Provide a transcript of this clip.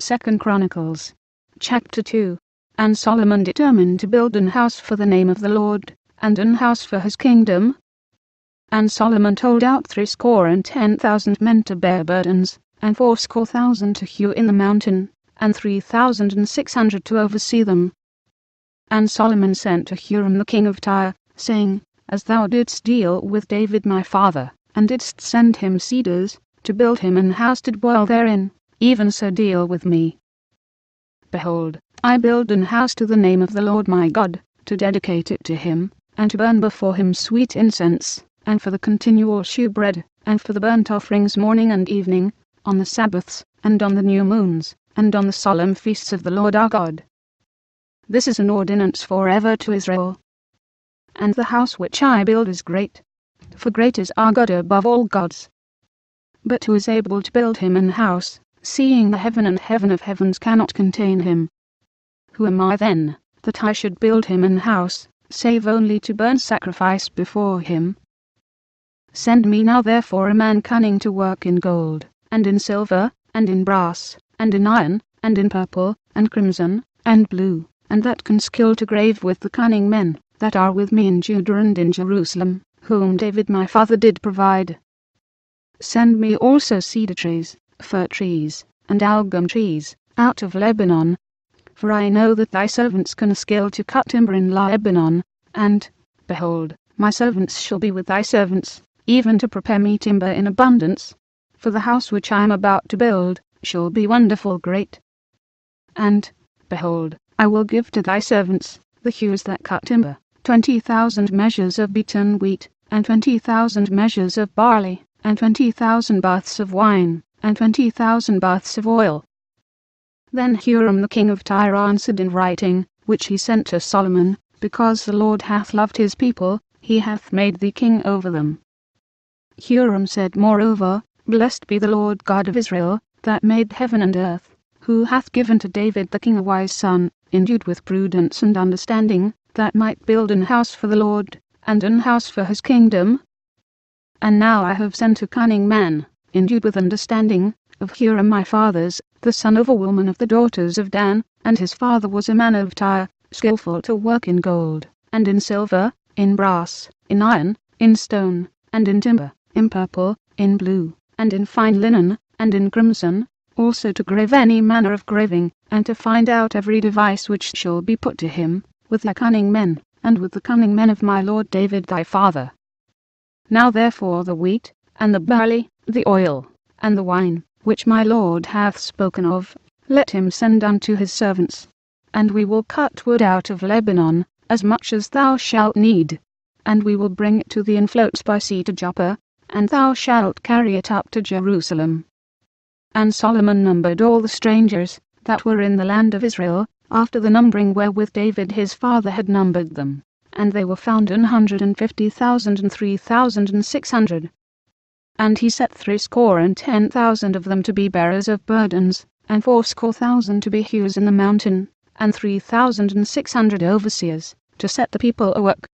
2 Chronicles, chapter 2. And Solomon determined to build an house for the name of the Lord, and an house for his kingdom. And Solomon told out 10,000 men to bear burdens, and 80,000 to hew in the mountain, and 3,600 to oversee them. And Solomon sent to Huram the king of Tyre, saying, As thou didst deal with David my father, and didst send him cedars, to build him an house to dwell therein, even so deal with me. Behold, I build an house to the name of the Lord my God, to dedicate it to him, and to burn before him sweet incense, and for the continual shewbread, and for the burnt offerings morning and evening, on the Sabbaths, and on the new moons, and on the solemn feasts of the Lord our God. This is an ordinance for ever to Israel. And the house which I build is great, for great is our God above all gods. But who is able to build him an house, seeing the heaven and heaven of heavens cannot contain him? Who am I then, that I should build him an house, save only to burn sacrifice before him? Send me now therefore a man cunning to work in gold, and in silver, and in brass, and in iron, and in purple, and crimson, and blue, and that can skill to grave with the cunning men that are with me in Judah and in Jerusalem, whom David my father did provide. Send me also cedar trees, fir trees, and algum trees, out of Lebanon, for I know that thy servants can skill to cut timber in Lebanon, and, behold, my servants shall be with thy servants, even to prepare me timber in abundance, for the house which I am about to build shall be wonderful great. And, behold, I will give to thy servants, the hews that cut timber, 20,000 measures of beaten wheat, and 20,000 measures of barley, and 20,000 baths of wine, and 20,000 baths of oil. Then Huram the king of Tyre answered in writing, which he sent to Solomon, Because the Lord hath loved his people, he hath made thee king over them. Huram said moreover, Blessed be the Lord God of Israel, that made heaven and earth, who hath given to David the king a wise son, endued with prudence and understanding, that might build an house for the Lord, and an house for his kingdom. And now I have sent a cunning man, endued with understanding, of Huram my father's, the son of a woman of the daughters of Dan, and his father was a man of Tyre, skillful to work in gold, and in silver, in brass, in iron, in stone, and in timber, in purple, in blue, and in fine linen, and in crimson, also to grave any manner of graving, and to find out every device which shall be put to him, with the cunning men, and with the cunning men of my lord David thy father. Now therefore the wheat, and the barley, the oil, and the wine, which my lord hath spoken of, let him send unto his servants. And we will cut wood out of Lebanon, as much as thou shalt need, and we will bring it to thee in floats by sea to Joppa, and thou shalt carry it up to Jerusalem. And Solomon numbered all the strangers that were in the land of Israel, after the numbering wherewith David his father had numbered them, and they were found 150,000 and 3,600. And he set 10,000 of them to be bearers of burdens, and 80,000 to be hewers in the mountain, and 3,600 overseers, to set the people a work,